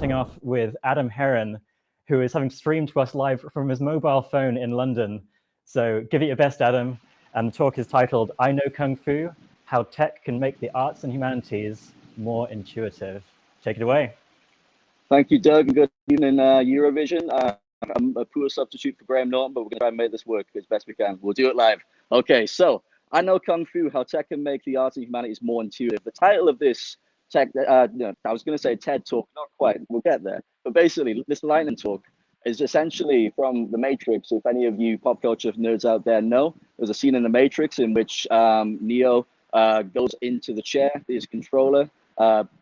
starting off with Adam Herron, who is having streamed to us live from his mobile phone in London. So give it your best, Adam. And the talk is titled, I Know Kung Fu, How Tech Can Make the Arts and Humanities More Intuitive. Take it away. Thank you, Doug, and good evening, Eurovision. I'm a poor substitute for Graham Norton, but we're going to try and make this work as best we can. We'll do it live. Okay, so I Know Kung Fu, How Tech Can Make the Arts and Humanities More Intuitive. The title of this tech, I was going to say TED Talk, not quite, we'll get there. But basically, this lightning talk is essentially from The Matrix. If any of you pop culture nerds out there know, there's a scene in The Matrix in which Neo goes into the chair, his controller,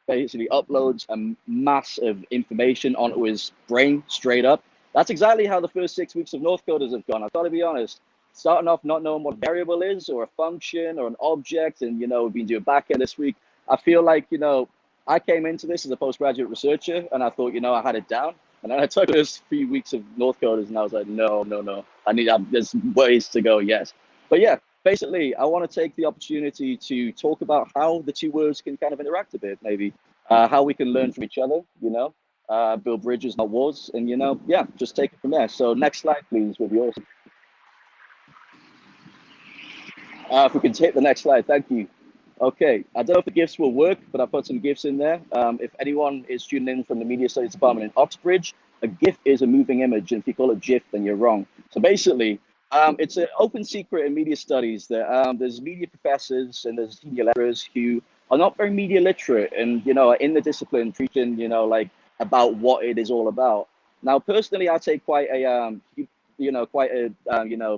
basically uploads a mass of information onto his brain straight up. That's exactly how the first 6 weeks of Northcoders have gone. I've got to be honest. Starting off not knowing what a variable is or a function or an object, and we've been doing backend this week. I feel like I came into this as a postgraduate researcher, and I thought I had it down. And then I took those few weeks of Northcoders, and I was like, no, there's ways to go. Yes, but yeah. Basically, I want to take the opportunity to talk about how the two worlds can kind of interact a bit, maybe how we can learn from each other, build bridges, not walls, and yeah, just take it from there. So next slide, please, would be awesome. If we can take the next slide, thank you. Okay, I don't know if the GIFs will work, but I put some GIFs in there. If anyone is tuning in from the Media Studies Department in Oxbridge, a GIF is a moving image, and if you call it GIF, then you're wrong. So basically, it's an open secret in media studies that there's media professors and there's media lecturers who are not very media literate and, are in the discipline preaching, about what it is all about. Now, personally, I take quite a,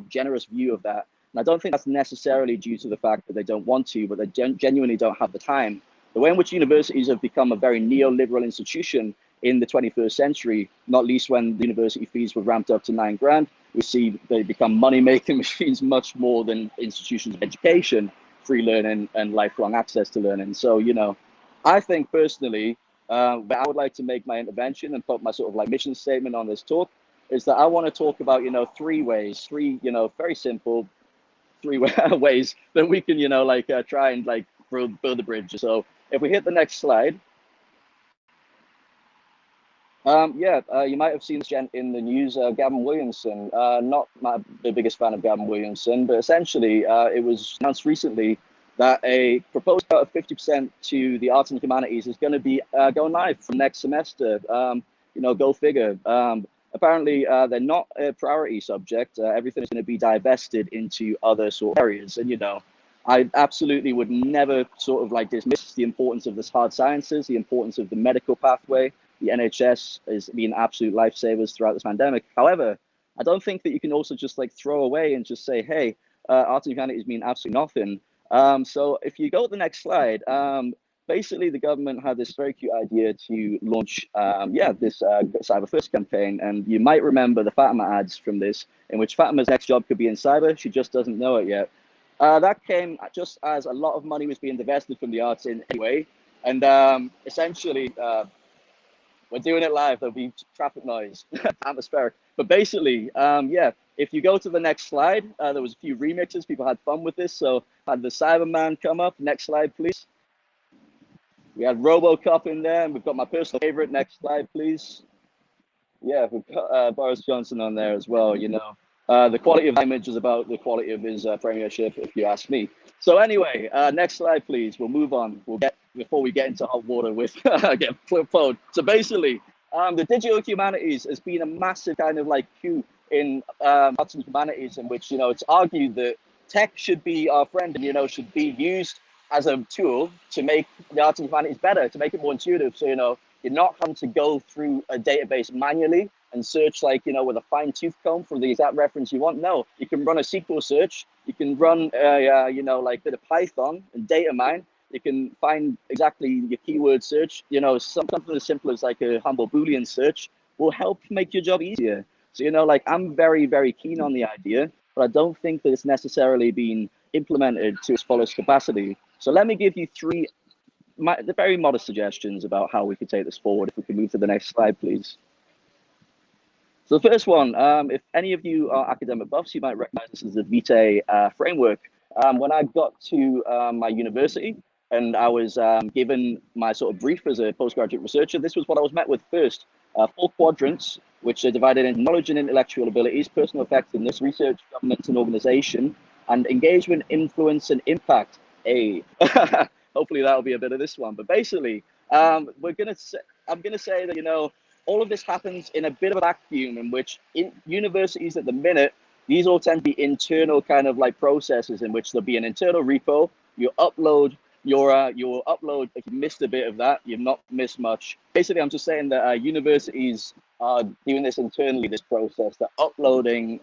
generous view of that. And I don't think that's necessarily due to the fact that they don't want to, but they genuinely don't have the time. The way in which universities have become a very neoliberal institution in the 21st century, not least when the university fees were ramped up to $9 grand, we see they become money-making machines much more than institutions of education, free learning, and lifelong access to learning. So, I think personally, where I would like to make my intervention and put my sort of like mission statement on this talk is that I want to talk about, three very simple, three ways that we can, try and build the bridge. So if we hit the next slide. You might have seen this gent in the news, Gavin Williamson. Not the biggest fan of Gavin Williamson, but essentially it was announced recently that a proposed cut of 50% to the arts and humanities is going to be going live from next semester. Go figure. Apparently, they're not a priority subject. Everything is going to be divested into other sort of areas. And, I absolutely would never sort of dismiss the importance of this hard sciences, the importance of the medical pathway. The NHS has been absolute lifesavers throughout this pandemic. However, I don't think that you can also just throw away and just say, hey, arts and humanities mean absolutely nothing. So if you go to the next slide, basically the government had this very cute idea to launch, this Cyber First campaign. And you might remember the Fatima ads from this, in which Fatima's next job could be in cyber. She just doesn't know it yet. That came just as a lot of money was being divested from the arts in anyway. And essentially, we're doing it live. There'll be traffic noise, atmospheric. But basically, if you go to the next slide, there was a few remixes. People had fun with this. So had the Cyberman come up. Next slide, please. We had RoboCop in there, and we've got my personal favorite. Next slide, please. Yeah, we've got Boris Johnson on there as well. The quality of the image is about the quality of his premiership, if you ask me. So anyway, next slide, please. We'll move on. Before we get into hot water with get flip-flowed. So basically, the digital humanities has been a massive kind of coup in arts and humanities, in which it's argued that tech should be our friend and should be used as a tool to make the arts and humanities better, to make it more intuitive. So you're not having to go through a database manually and search with a fine-tooth comb for the exact reference you want. No, you can run a SQL search. You can run a bit of Python and data mine. You can find exactly your keyword search. Something as simple as a humble Boolean search will help make your job easier. So I'm very, very keen on the idea, but I don't think that it's necessarily been implemented to its fullest capacity. So let me give you three very modest suggestions about how we could take this forward. If we can move to the next slide, please. So the first one, if any of you are academic buffs, you might recognize this as the vitae framework. When I got to my university, and I was given my sort of brief as a postgraduate researcher, this was what I was met with first. 4 quadrants, which are divided into knowledge and intellectual abilities, personal effectiveness, research, governance and organization, and engagement, influence, and impact. Hopefully that'll be a bit of this one. But basically, I'm gonna say that, you know, all of this happens in a bit of a vacuum in which in universities at the minute, these all tend to be internal kind of like processes in which there'll be an internal repo. You upload you'll upload. If you missed a bit of that, you've not missed much. Basically, I'm just saying that universities are doing this internally, this process. They're uploading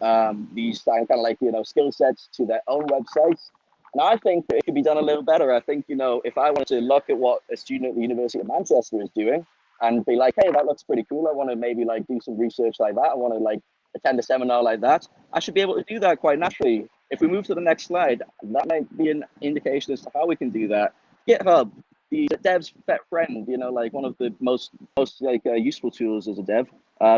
these kind of like, you know, skill sets to their own websites. And I think that it could be done a little better. I think, you know, if I wanted to look at what a student at the University of Manchester is doing and be like, hey, that looks pretty cool. I want to maybe like do some research like that. I want to like attend a seminar like that. I should be able to do that quite naturally. If we move to the next slide, that might be an indication as to how we can do that. GitHub, the dev's pet friend, you know, like one of the most like useful tools as a dev.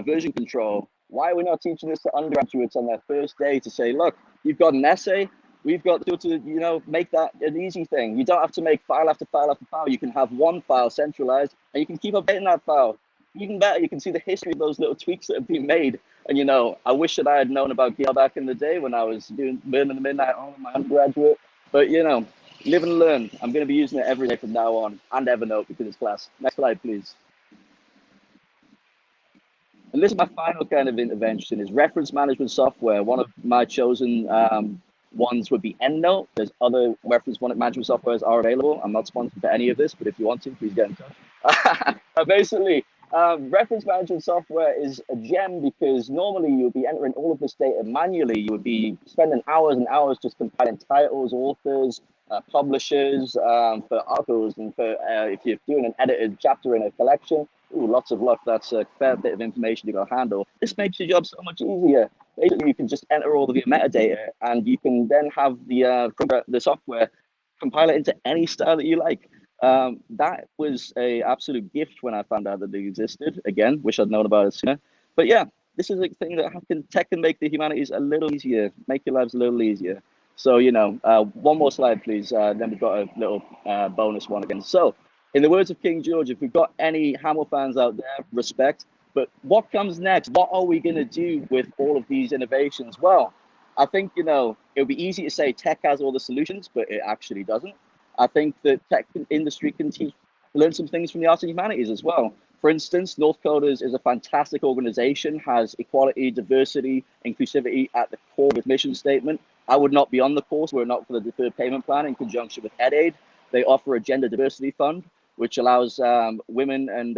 Version control. Why are we not teaching this to undergraduates on their first day to say, look, you've got an essay, we've got to, you know, make that an easy thing. You don't have to make file after file after file. You can have one file centralized and you can keep updating that file. Even better, you can see the history of those little tweaks that have been made. And, you know, I wish that I had known about GitHub back in the day when I was burning the midnight oil in my undergraduate. But, you know, live and learn. I'm going to be using it every day from now on, and Evernote because it's class. Next slide, please. And this is my final kind of intervention, is reference management software. One of my chosen ones would be EndNote. There's other reference management softwares are available. I'm not sponsored for any of this, but if you want to, please get in touch. Basically, reference management software is a gem because normally you would be entering all of this data manually. You would be spending hours and hours just compiling titles, authors, publishers for articles, and for if you're doing an edited chapter in a collection. Ooh, lots of luck. That's a fair bit of information you got to handle. This makes your job so much easier. Basically, you can just enter all of your metadata, and you can then have the software compile it into any style that you like. That was a absolute gift when I found out that they existed. Again, wish I'd known about it sooner. But yeah, this is a thing that tech can make the humanities a little easier, make your lives a little easier. So, you know, one more slide, please. Then we've got a little bonus one again. So, in the words of King George, if we've got any Hamill fans out there, respect. But what comes next? What are we going to do with all of these innovations? Well, I think, you know, it would be easy to say tech has all the solutions, but it actually doesn't. I think the tech industry can learn some things from the arts and humanities as well. For instance, Northcoders is a fantastic organization, has equality, diversity, inclusivity at the core of its mission statement. I would not be on the course were it not for the deferred payment plan in conjunction with EdAid. They offer a gender diversity fund, which allows women and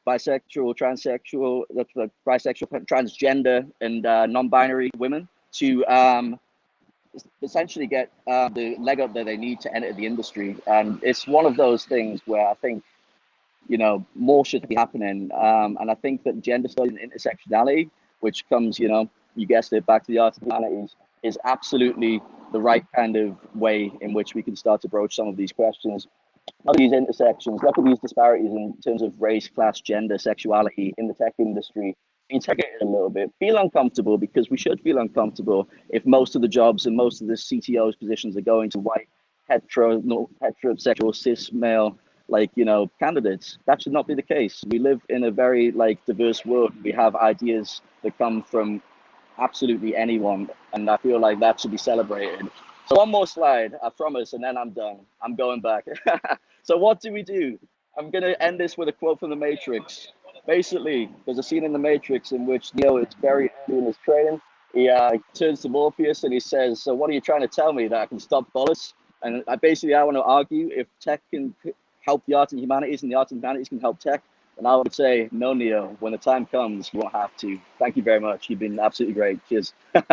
bisexual, transsexual, transgender, and non-binary women to essentially get the leg up that they need to enter the industry. And it's one of those things where I think, you know, more should be happening. And I think that gender studies and intersectionality, which comes, you know, you guessed it, back to the arts and humanities, is absolutely the right kind of way in which we can start to broach some of these questions. Look at these intersections, look at these disparities in terms of race, class, gender, sexuality in the tech industry. Integrate it a little bit, feel uncomfortable, because we should feel uncomfortable if most of the jobs and most of the CTO's positions are going to white, heterosexual, cis male, like, you know, candidates. That should not be the case. We live in a very like diverse world. We have ideas that come from absolutely anyone, and I feel like that should be celebrated. So one more slide, I promise, and then I'm done. I'm going back. So what do we do? I'm going to end this with a quote from The Matrix. Basically, there's a scene in The Matrix in which Neo is very early in his training. He turns to Morpheus and he says, so what are you trying to tell me, that I can stop bullets? And I want to argue, if tech can help the arts and humanities and the arts and humanities can help tech, and I would say, no, Neo, when the time comes, you won't have to. Thank you very much. You've been absolutely great. Cheers. Keep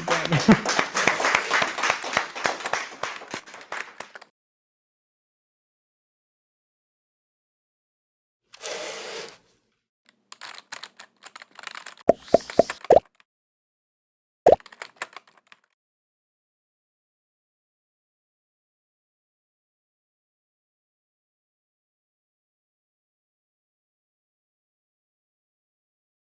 going.